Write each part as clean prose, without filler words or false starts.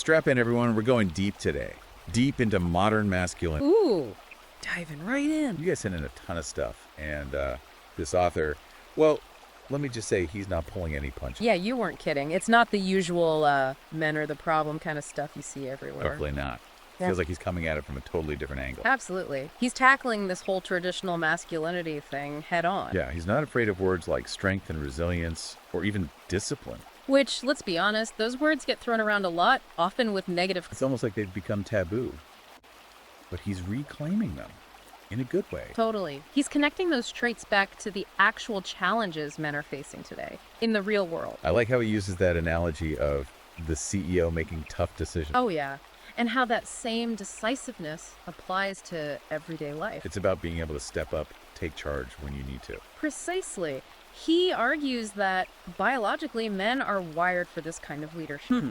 Strap in, everyone. We're going deep today. Deep into modern masculinity. Ooh, diving right in. You guys sent in a ton of stuff. And this author, well, let me just say he's not pulling any punches. Yeah, you weren't kidding. It's not the usual men are the problem kind of stuff you see everywhere. Definitely not. Yeah. Feels like he's coming at it from a totally different angle. Absolutely. He's tackling this whole traditional masculinity thing head on. Yeah, he's not afraid of words like strength and resilience or even discipline. Which, let's be honest, those words get thrown around a lot, often with negative... It's almost like they've become taboo. But he's reclaiming them in a good way. Totally. He's connecting those traits back to the actual challenges men are facing today in the real world. I like how he uses that analogy of the CEO making tough decisions. Oh, yeah. And how that same decisiveness applies to everyday life. It's about being able to step up, take charge when you need to. Precisely. He argues that biologically men are wired for this kind of leadership.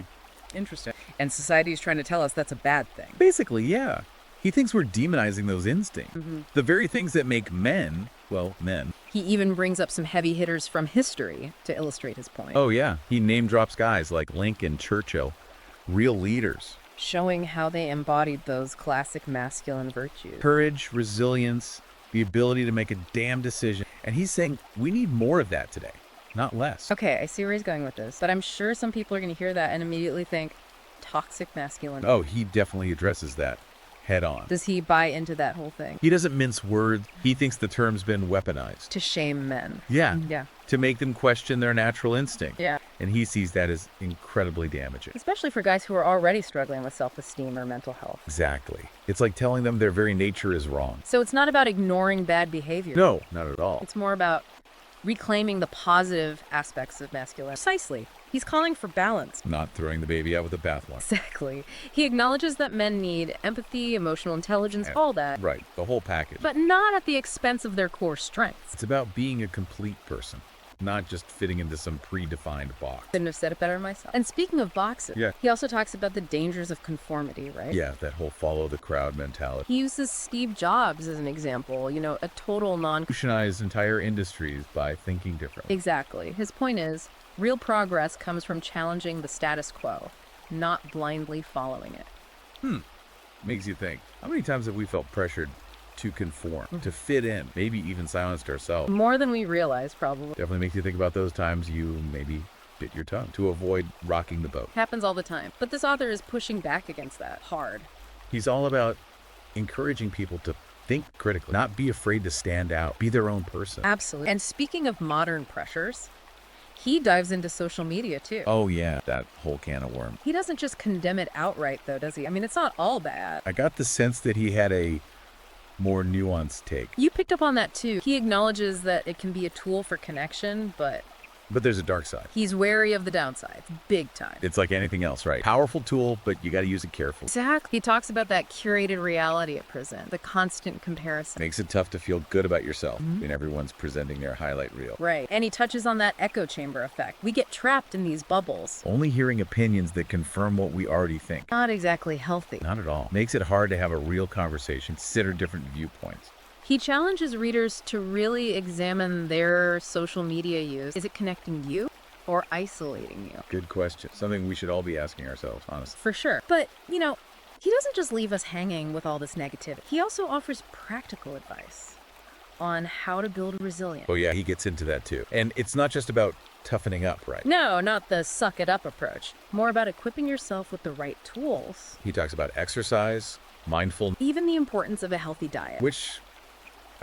Interesting. And society is trying to tell us that's a bad thing. Basically, yeah. He thinks we're demonizing those instincts. The very things that make men, well, men. He even brings up some heavy hitters from history to illustrate his point. Oh, yeah. He name drops guys like Lincoln, Churchill, real leaders. Showing how they embodied those classic masculine virtues. Courage, resilience, the ability to make a damn decision. And he's saying we need more of that today, not less. Okay, I see where he's going with this, but I'm sure some people are going to hear that and immediately think toxic masculinity. Oh, he definitely addresses that head on. Does he buy into that whole thing? He doesn't mince words. He thinks the term's been weaponized. To shame men. Yeah. Yeah. To make them question their natural instinct. Yeah. And he sees that as incredibly damaging. Especially for guys who are already struggling with self-esteem or mental health. Exactly. It's like telling them their very nature is wrong. So it's not about ignoring bad behavior. No, not at all. It's more about reclaiming the positive aspects of masculinity. Precisely. He's calling for balance. Not throwing the baby out with the bathwater. Exactly. He acknowledges that men need empathy, emotional intelligence, all that. Right, the whole package. But not at the expense of their core strengths. It's about being a complete person, not just fitting into some predefined box. Couldn't have said it better myself. And speaking of boxes, Yeah. he also talks about the dangers of conformity, right? Yeah, that whole follow the crowd mentality. He uses Steve Jobs as an example, a total Revolutionize entire industries by thinking differently. Exactly. His point is, real progress comes from challenging the status quo, not blindly following it. Makes you think, how many times have we felt pressured to conform, to fit in, maybe even silenced ourselves? More than we realize, probably. Definitely makes you think about those times you maybe bit your tongue to avoid rocking the boat. Happens all the time. But this author is pushing back against that hard. He's all about encouraging people to think critically, not be afraid to stand out, be their own person. Absolutely. And speaking of modern pressures, he dives into social media too. Oh yeah, that whole can of worms. He doesn't just condemn it outright though, does he? I mean, it's not all bad. I got the sense that he had a more nuanced take. You picked up on that too. He acknowledges that it can be a tool for connection, but there's a dark side. he's wary of the downsides, big time. It's like anything else, right? Powerful tool, but you got to use it carefully. Exactly. He talks about that curated reality at present, the constant comparison. Makes it tough to feel good about yourself when everyone's presenting their highlight reel. Right. And he touches on that echo chamber effect. We get trapped in these bubbles. Only hearing opinions that confirm what we already think. Not exactly healthy. Not at all. Makes it hard to have a real conversation, consider different viewpoints. He challenges readers to really examine their social media use. Is it connecting you or isolating you? Good question. Something we should all be asking ourselves, honestly. For sure. But, he doesn't just leave us hanging with all this negativity. He also offers practical advice on how to build resilience. Oh yeah, he gets into that too. And it's not just about toughening up, right? No, not the suck it up approach. More about equipping yourself with the right tools. He talks about exercise, mindfulness, Even the importance of a healthy diet. which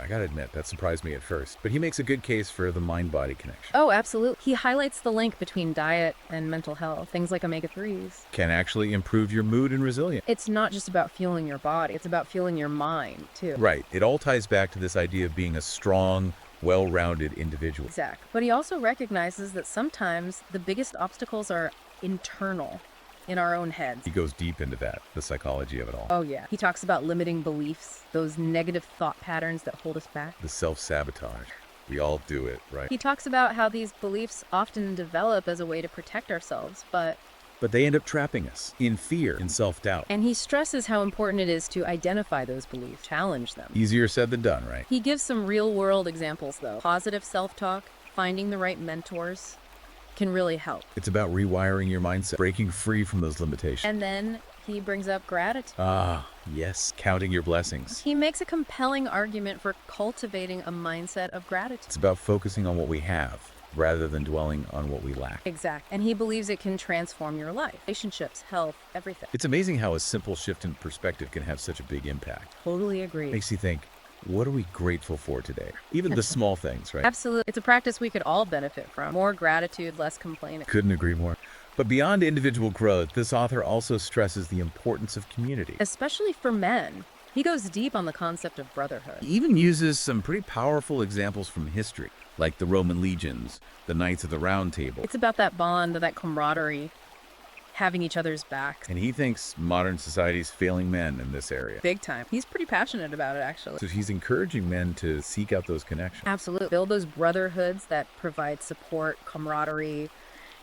I gotta admit, that surprised me at first. But he makes a good case for the mind-body connection. Oh, absolutely. He highlights the link between diet and mental health, things like omega-3s. Can actually improve your mood and resilience. It's not just about fueling your body, it's about fueling your mind, too. Right. It all ties back to this idea of being a strong, well-rounded individual. Exactly. But he also recognizes that sometimes the biggest obstacles are internal, in our own heads. He goes deep into that, the psychology of it all. Oh, yeah. He talks about limiting beliefs, those negative thought patterns that hold us back. The self-sabotage. We all do it, right? He talks about how these beliefs often develop as a way to protect ourselves, but they end up trapping us in fear and self-doubt. And he stresses how important it is to identify those beliefs, challenge them. Easier said than done, right? He gives some real-world examples, though. Positive self-talk, finding the right mentors, can really help. It's about rewiring your mindset, breaking free from those limitations. And then he brings up gratitude. Ah, yes, counting your blessings. He makes a compelling argument for cultivating a mindset of gratitude. It's about focusing on what we have rather than dwelling on what we lack. Exactly. And he believes it can transform your life, relationships, health, everything. It's amazing how a simple shift in perspective can have such a big impact. Totally agree. Makes you think, what are we grateful for today? Even the small things, right? Absolutely. It's a practice we could all benefit from. More gratitude, less complaining. Couldn't agree more. But beyond individual growth, this author also stresses the importance of community. Especially for men. He goes deep on the concept of brotherhood. He even uses some pretty powerful examples from history, like the Roman legions, the Knights of the Round Table. It's about that bond, that camaraderie, having each other's backs. And he thinks modern society's failing men in this area. Big time. He's pretty passionate about it, actually. So he's encouraging men to seek out those connections. Absolutely. Build those brotherhoods that provide support, camaraderie,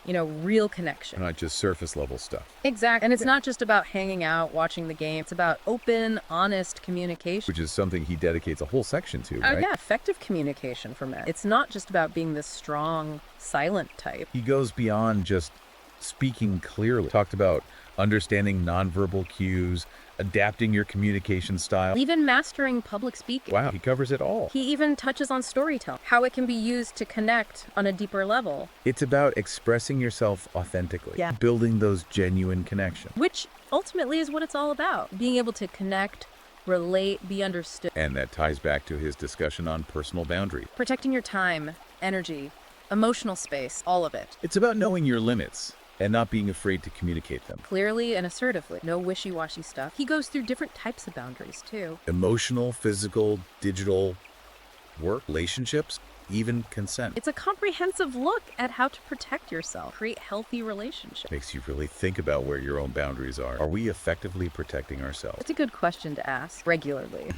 real connection. Not just surface level stuff. Exactly. And it's not just about hanging out, watching the game. It's about open, honest communication. Which is something he dedicates a whole section to, right? Yeah, effective communication for men. It's not just about being this strong, silent type. He goes beyond just speaking clearly. Talked about understanding nonverbal cues, adapting your communication style. Even mastering public speaking. Wow, he covers it all. He even touches on storytelling, how it can be used to connect on a deeper level. It's about expressing yourself authentically, building those genuine connections. Which ultimately is what it's all about. Being able to connect, relate, be understood. And that ties back to his discussion on personal boundaries. Protecting your time, energy, emotional space, all of it. It's about knowing your limits and not being afraid to communicate them. Clearly and assertively. No wishy-washy stuff. He goes through different types of boundaries, too. Emotional, physical, digital, work, relationships, even consent. It's a comprehensive look at how to protect yourself, create healthy relationships. Makes you really think about where your own boundaries are. Are we effectively protecting ourselves? It's a good question to ask regularly.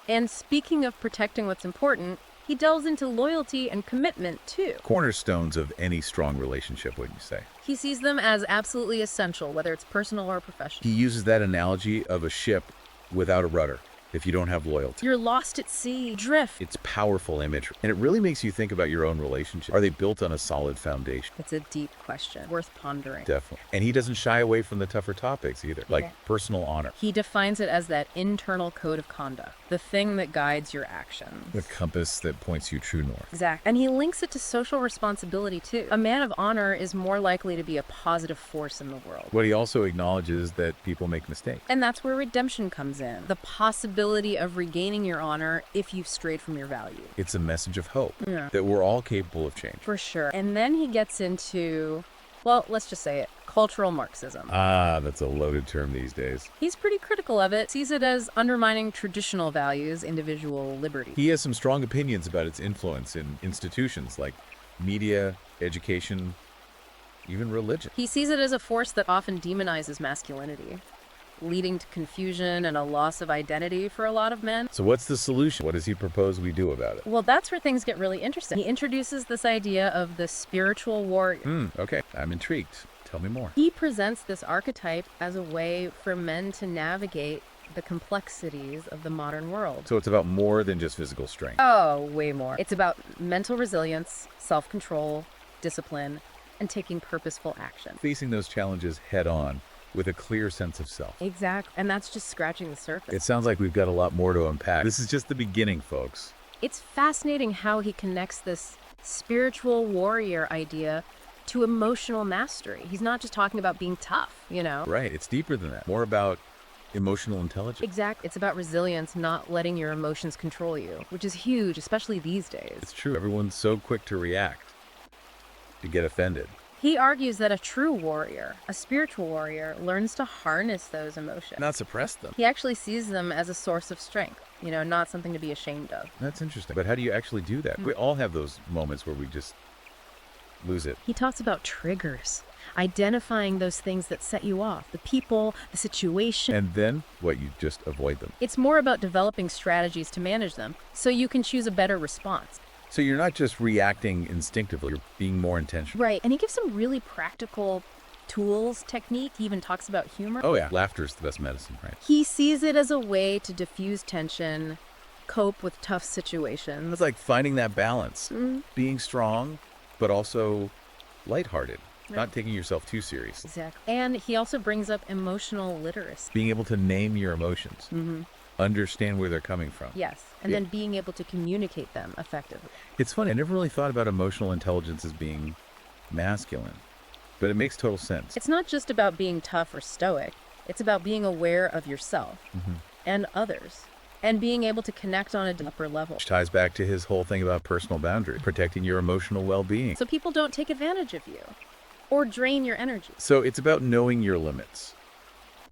And speaking of protecting what's important, he delves into loyalty and commitment, too. Cornerstones of any strong relationship, wouldn't you say? He sees them as absolutely essential, whether it's personal or professional. He uses that analogy of a ship without a rudder. If you don't have loyalty, You're lost at sea, drift. it's powerful imagery. And it really makes you think about your own relationship. Are they built on a solid foundation? It's a deep question, worth pondering. Definitely. And he doesn't shy away from the tougher topics either, like personal honor. He defines it as that internal code of conduct, the thing that guides your actions. The compass that points you true north. Exactly. And he links it to social responsibility, too. A man of honor is more likely to be a positive force in the world. But he also acknowledges that people make mistakes. And that's where redemption comes in. The possibility of regaining your honor if you've strayed from your value. It's a message of hope that we're all capable of change. For sure. And then he gets into, well, let's just say it, cultural Marxism. Ah, that's a loaded term these days. He's pretty critical of it, sees it as undermining traditional values, individual liberty. He has some strong opinions about its influence in institutions like media, education, even religion. He sees it as a force that often demonizes masculinity, leading to confusion and a loss of identity for a lot of men. So what's the solution? What does he propose we do about it? Well, that's where things get really interesting. He introduces this idea of the spiritual warrior. Okay, I'm intrigued. Tell me more. He presents this archetype as a way for men to navigate the complexities of the modern world. So it's about more than just physical strength. Oh, way more. It's about mental resilience, self-control, discipline, and taking purposeful action. Facing those challenges head on with a clear sense of self. Exactly. And that's just scratching the surface. It sounds like we've got a lot more to unpack. This is just the beginning, folks. It's fascinating how he connects this spiritual warrior idea to emotional mastery. He's not just talking about being tough, Right, it's deeper than that. More about emotional intelligence. Exactly. It's about resilience, not letting your emotions control you, which is huge, especially these days. It's true. Everyone's so quick to react, to get offended. He argues that a true warrior, a spiritual warrior, learns to harness those emotions. Not suppress them. He actually sees them as a source of strength, not something to be ashamed of. That's interesting. But how do you actually do that? We all have those moments where we just lose it. He talks about triggers, identifying those things that set you off, the people, the situation. And then what? You just avoid them. It's more about developing strategies to manage them so you can choose a better response. So you're not just reacting instinctively, you're being more intentional. Right. And he gives some really practical tools, technique. He even talks about humor. Oh yeah, laughter's the best medicine, right? He sees it as a way to diffuse tension, cope with tough situations. It's like finding that balance, being strong, but also lighthearted, Right. not taking yourself too serious. Exactly. And he also brings up emotional literacy. Being able to name your emotions, understand where they're coming from. Yes. And Yeah. then being able to communicate them effectively. It's funny, I never really thought about emotional intelligence as being masculine, but it makes total sense. It's not just about being tough or stoic. It's about being aware of yourself and others and being able to connect on a deeper level. Which ties back to his whole thing about personal boundaries, protecting your emotional well-being. So people don't take advantage of you or drain your energy. So it's about knowing your limits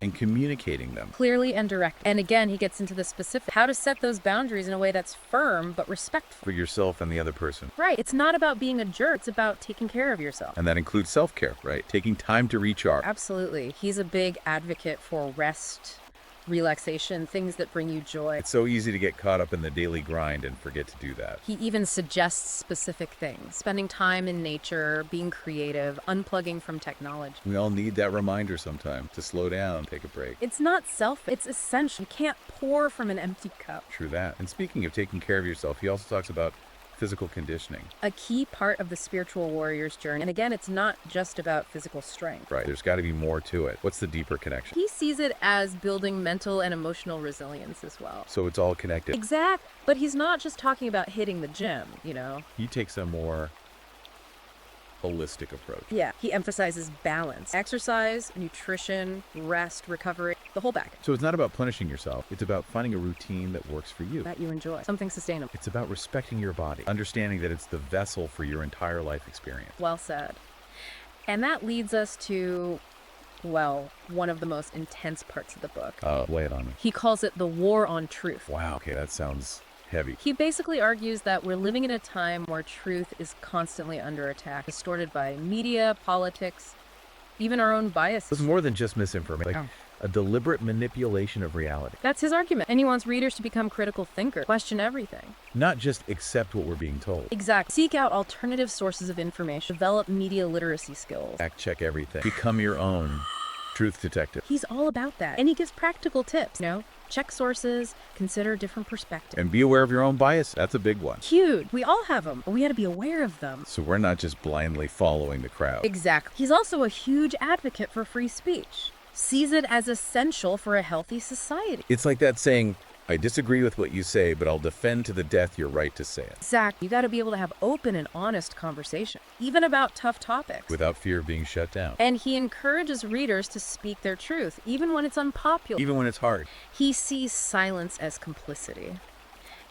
and communicating them. Clearly and direct. And again, he gets into the specific how to set those boundaries in a way that's firm but respectful. For yourself and the other person. Right. It's not about being a jerk. It's about taking care of yourself. And that includes self-care, right? Taking time to recharge. Absolutely. He's a big advocate for rest, relaxation, things that bring you joy. It's so easy to get caught up in the daily grind and forget to do that. He even suggests specific things, spending time in nature, being creative, unplugging from technology. We all need that reminder sometime to slow down, take a break. It's not selfish, it's essential. You can't pour from an empty cup. True that. And speaking of taking care of yourself, he also talks about physical conditioning. A key part of the spiritual warrior's journey. And again, it's not just about physical strength. Right. There's got to be more to it. What's the deeper connection? He sees it as building mental and emotional resilience as well. So it's all connected. Exact. But he's not just talking about hitting the gym, you know? He takes a more holistic approach. Yeah. He emphasizes balance, exercise, nutrition, rest, recovery, the whole package So it's not about punishing yourself. It's about finding a routine that works for you. that you enjoy, something sustainable. It's about respecting your body, understanding that it's the vessel for your entire life experience. Well said. And that leads us to, well, one of the most intense parts of the book. Lay it on me. He calls it the war on truth. Wow, okay, that sounds heavy. He basically argues that we're living in a time where truth is constantly under attack, distorted by media, politics, even our own It's biases. more than just misinformation, like a deliberate manipulation of reality. That's his argument. And he wants readers to become critical thinkers, question everything. Not just accept what we're being told. Exactly. Seek out alternative sources of information, develop media literacy skills. Fact check everything. Become your own truth detective. He's all about that. And he gives practical tips, you know? Check sources, consider different perspectives. And be aware of your own bias. That's a big one. Huge. We all have them, but we got to be aware of them. So we're not just blindly following the crowd. Exactly. He's also a huge advocate for free speech. Sees it as essential for a healthy society. It's like that saying, I disagree with what you say, but I'll defend to the death your right to say it. Exactly. You got to be able to have open and honest conversation, even about tough topics. Without fear of being shut down. And he encourages readers to speak their truth, even when it's unpopular. Even when it's hard. He sees silence as complicity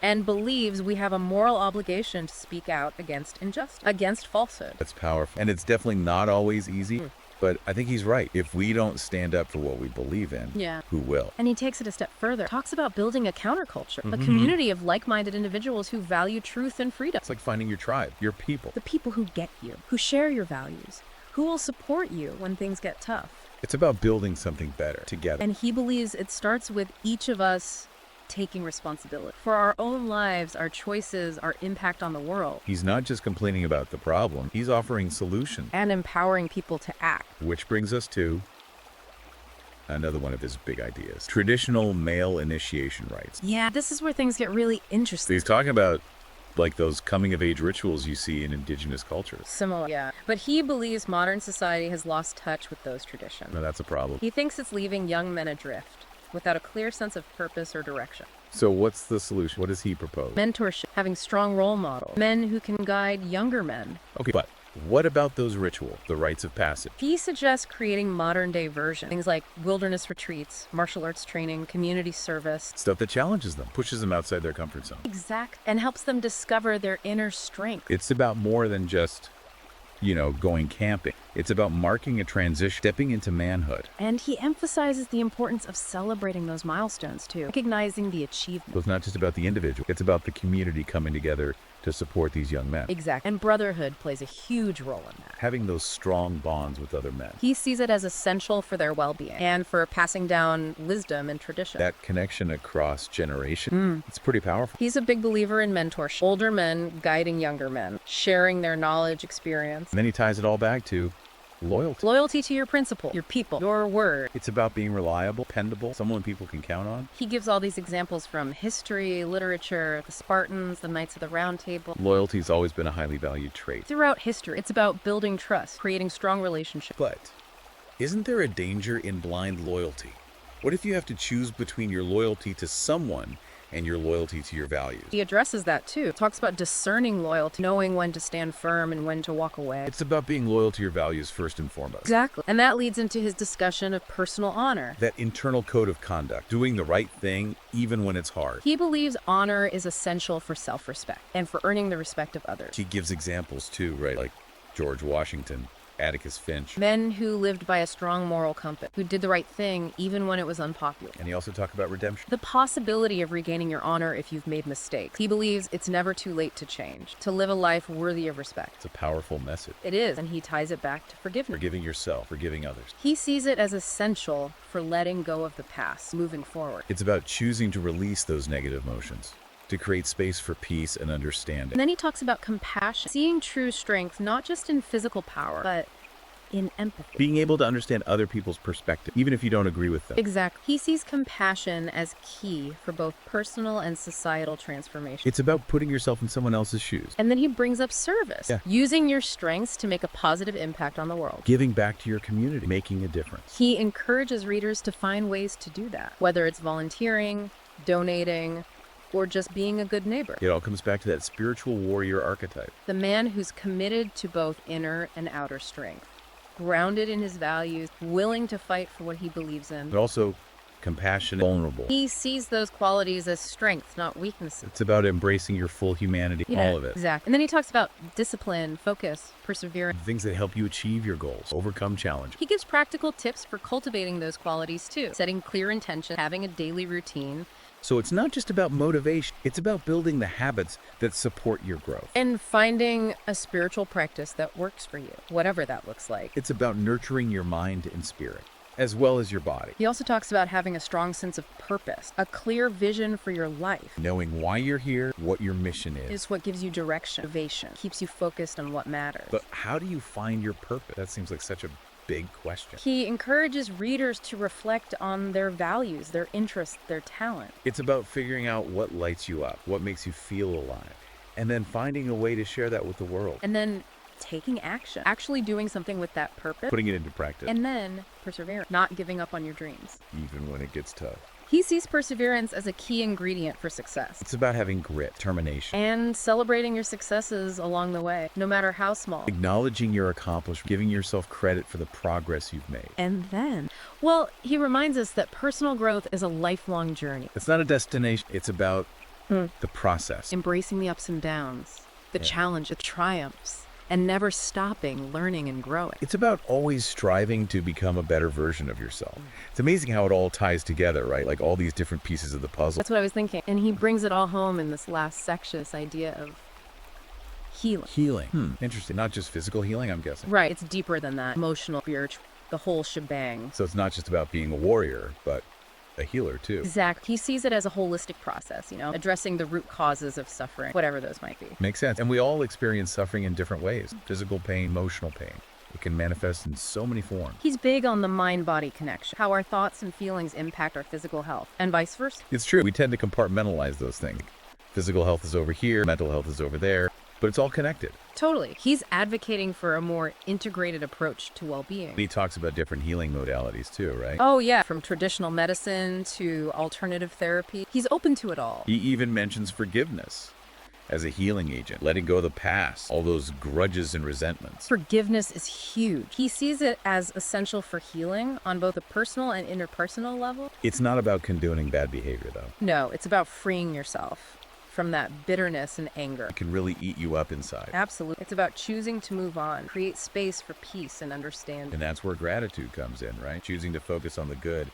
and believes we have a moral obligation to speak out against injustice, against falsehood. That's powerful. And it's definitely not always easy, but I think he's right. If we don't stand up for what we believe in, Yeah. who will? And he takes it a step further, talks about building a counterculture, a community of like-minded individuals who value truth and freedom. It's like finding your tribe, your people. The people who get you, who share your values, who will support you when things get tough. It's about building something better together. And he believes it starts with each of us taking responsibility for our own lives, our choices, our impact on the world, He's not just complaining about the problem, he's offering solutions. and empowering people to act. Which brings us to another one of his big ideas. Traditional male initiation rites. Yeah, this is where things get really So interesting. he's talking about like those coming of age rituals you see in indigenous cultures. Similar, yeah. But he believes modern society has lost touch with those traditions. Now that's a problem. He thinks it's leaving young men adrift, without a clear sense of purpose or direction. So what's the solution? What does he propose? Mentorship, having strong role models, men who can guide younger men. Okay, but what about those rituals, the rites of passage? He suggests creating modern-day versions, things like wilderness retreats, martial arts training, community service. Stuff that challenges them, pushes them outside their comfort zone. Exact. And helps them discover their inner strength. It's about more than just, going camping. It's about marking a transition, stepping into manhood. And he emphasizes the importance of celebrating those milestones, too. Recognizing the achievement. So it's not just about the individual, it's about the community coming together to support these young men. Exactly. And brotherhood plays a huge role in that. Having those strong bonds with other men. He sees it as essential for their well-being and for passing down wisdom and tradition. That connection across generation, it's pretty powerful. He's a big believer in mentorship. Older men guiding younger men, sharing their knowledge, experience. And then he ties it all back to Loyalty. Loyalty to your principle, your people, your word. It's about being reliable, dependable, someone people can count on. He gives all these examples from history, literature, the Spartans, the Knights of the Round Table. Loyalty's always been a highly valued trait. Throughout history, it's about building trust, creating strong relationships. But isn't there a danger in blind loyalty? What if you have to choose between your loyalty to someone and your loyalty to your values? He addresses that too. Talks about discerning loyalty, knowing when to stand firm and when to walk away. It's about being loyal to your values first and foremost. Exactly. And that leads into his discussion of personal honor. That internal code of conduct, doing the right thing even when it's hard. He believes honor is essential for self-respect and for earning the respect of others. He gives examples too, right? Like George Washington, Atticus Finch. Men who lived by a strong moral compass, who did the right thing even when it was unpopular. And he also talked about redemption. The possibility of regaining your honor if you've made mistakes. He believes it's never too late to change, to live a life worthy of respect. It's a powerful message. It is, and he ties it back to forgiveness. Forgiving yourself, forgiving others. He sees it as essential for letting go of the past, moving forward. It's about choosing to release those negative emotions, to create space for peace and understanding. And then he talks about compassion, seeing true strength not just in physical power, but in empathy. Being able to understand other people's perspective, even if you don't agree with them. Exactly. He sees compassion as key for both personal and societal transformation. It's about putting yourself in someone else's shoes. And then he brings up service, using your strengths to make a positive impact on the world. Giving back to your community, making a difference. He encourages readers to find ways to do that, whether it's volunteering, donating, or just being a good neighbor. It all comes back to that spiritual warrior archetype. The man who's committed to both inner and outer strength, grounded in his values, willing to fight for what he believes in. But also compassionate, vulnerable. He sees those qualities as strengths, not weaknesses. It's about embracing your full humanity, all of it. Exactly. And then he talks about discipline, focus, perseverance. Things that help you achieve your goals, overcome challenges. He gives practical tips for cultivating those qualities too, setting clear intention, having a daily routine. So it's not just about motivation, it's about building the habits that support your growth. And finding a spiritual practice that works for you, whatever that looks like. It's about nurturing your mind and spirit, as well as your body. He also talks about having a strong sense of purpose, a clear vision for your life. Knowing why you're here, what your mission Is what gives you direction, motivation, keeps you focused on what matters. But how do you find your purpose? That seems like such a big question. He encourages readers to reflect on their values, their interests, their talent. It's about figuring out what lights you up, what makes you feel alive, and then finding a way to share that with the world. And then taking action, actually doing something with that purpose. Putting it into practice. And then persevering, not giving up on your dreams. Even when it gets tough. He sees perseverance as a key ingredient for success. It's about having grit, determination. And celebrating your successes along the way, no matter how small. Acknowledging your accomplishment, giving yourself credit for the progress you've made. And then, well, he reminds us that personal growth is a lifelong journey. It's not a destination, it's about the process. Embracing the ups and downs, the challenge, the triumphs, and never stopping learning and growing. It's about always striving to become a better version of yourself. It's amazing how it all ties together, right? Like all these different pieces of the puzzle. That's what I was thinking. And he brings it all home in this last section, this idea of healing. Healing. Interesting. Not just physical healing, I'm guessing. Right. It's deeper than that. Emotional, spiritual, the whole shebang. So it's not just about being a warrior, but a healer too. Exactly. He sees it as a holistic process, addressing the root causes of suffering, whatever those might be. Makes sense. And we all experience suffering in different ways. Physical pain, emotional pain. It can manifest in so many forms. He's big on the mind-body connection, how our thoughts and feelings impact our physical health, and vice versa. It's true. We tend to compartmentalize those things. Physical health is over here, mental health is over there, but it's all connected. Totally. He's advocating for a more integrated approach to well-being. He talks about different healing modalities too, right? Oh, yeah. From traditional medicine to alternative therapy. He's open to it all. He even mentions forgiveness as a healing agent, letting go of the past, all those grudges and resentments. Forgiveness is huge. He sees it as essential for healing on both a personal and interpersonal level. It's not about condoning bad behavior, though. No, it's about freeing yourself from that bitterness and anger. It can really eat you up inside. Absolutely. It's about choosing to move on, create space for peace and understanding. And that's where gratitude comes in, right? Choosing to focus on the good,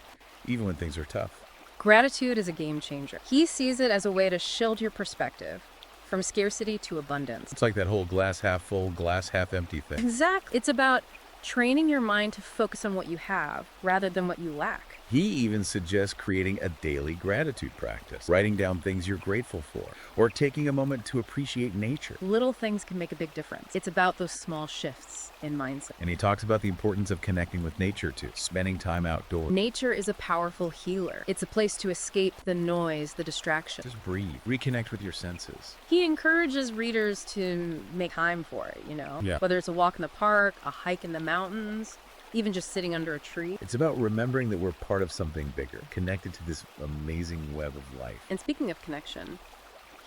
even when things are tough. Gratitude is a game changer. He sees it as a way to shield your perspective from scarcity to abundance. It's like that whole glass half full, glass half empty thing. Exactly. It's about training your mind to focus on what you have rather than what you lack. He even suggests creating a daily gratitude practice, writing down things you're grateful for, or taking a moment to appreciate nature. Little things can make a big difference. It's about those small shifts in mindset. And he talks about the importance of connecting with nature too, spending time outdoors. Nature is a powerful healer. It's a place to escape the noise, the distraction. Just breathe, reconnect with your senses. He encourages readers to make time for it, Yeah. Whether it's a walk in the park, a hike in the mountains, even just sitting under a tree. It's about remembering that we're part of something bigger, connected to this amazing web of life. And speaking of connection,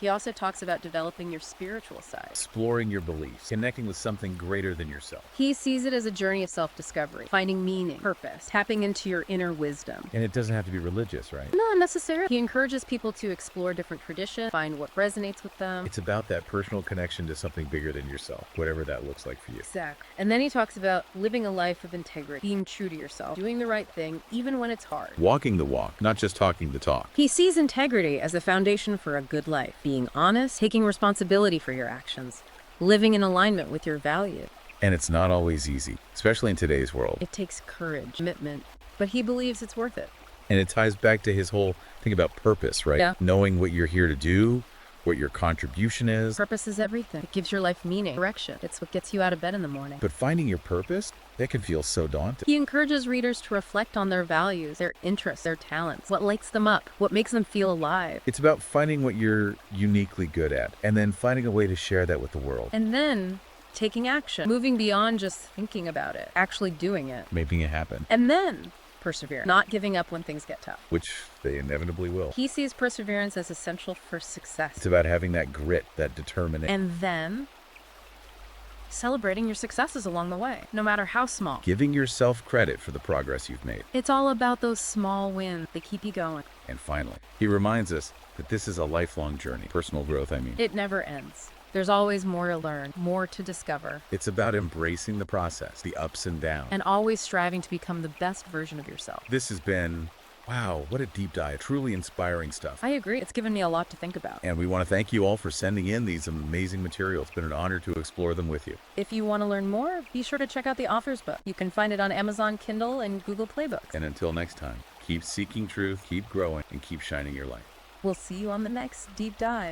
he also talks about developing your spiritual side. Exploring your beliefs, connecting with something greater than yourself. He sees it as a journey of self-discovery, finding meaning, purpose, tapping into your inner wisdom. And it doesn't have to be religious, right? Not necessarily. He encourages people to explore different traditions, find what resonates with them. It's about that personal connection to something bigger than yourself, whatever that looks like for you. Exactly. And then he talks about living a life of integrity, being true to yourself, doing the right thing, even when it's hard. Walking the walk, not just talking the talk. He sees integrity as the foundation for a good life, being honest, taking responsibility for your actions, living in alignment with your values. And it's not always easy, especially in today's world. It takes courage, commitment, but he believes it's worth it. And it ties back to his whole thing about purpose, right? Yeah. Knowing what you're here to do, what your contribution is. Purpose is everything. It gives your life meaning, direction. It's what gets you out of bed in the morning. But finding your purpose, that can feel so daunting. He encourages readers to reflect on their values, their interests, their talents, what lights them up, what makes them feel alive. It's about finding what you're uniquely good at, and then finding a way to share that with the world. And then taking action, moving beyond just thinking about it, actually doing it. Making it happen, And then persevere, not giving up when things get tough. which they inevitably will. He sees perseverance as essential for success. It's about having that grit, that determination. And then celebrating your successes along the way, no matter how small. Giving yourself credit for the progress you've made. It's all about those small wins. They keep you going. And finally, he reminds us that this is a lifelong journey. Personal growth, I mean. It never ends. There's always more to learn, more to discover, It's about embracing the process, the ups and downs. and always striving to become the best version of yourself. This has been, wow, what a deep dive. Truly inspiring stuff. I agree. It's given me a lot to think about. And we want to thank you all for sending in these amazing materials. It's been an honor to explore them with you. If you want to learn more, be sure to check out the author's book. You can find it on Amazon Kindle and Google Play Books. And until next time, keep seeking truth, keep growing, and keep shining your light. We'll see you on the next deep dive.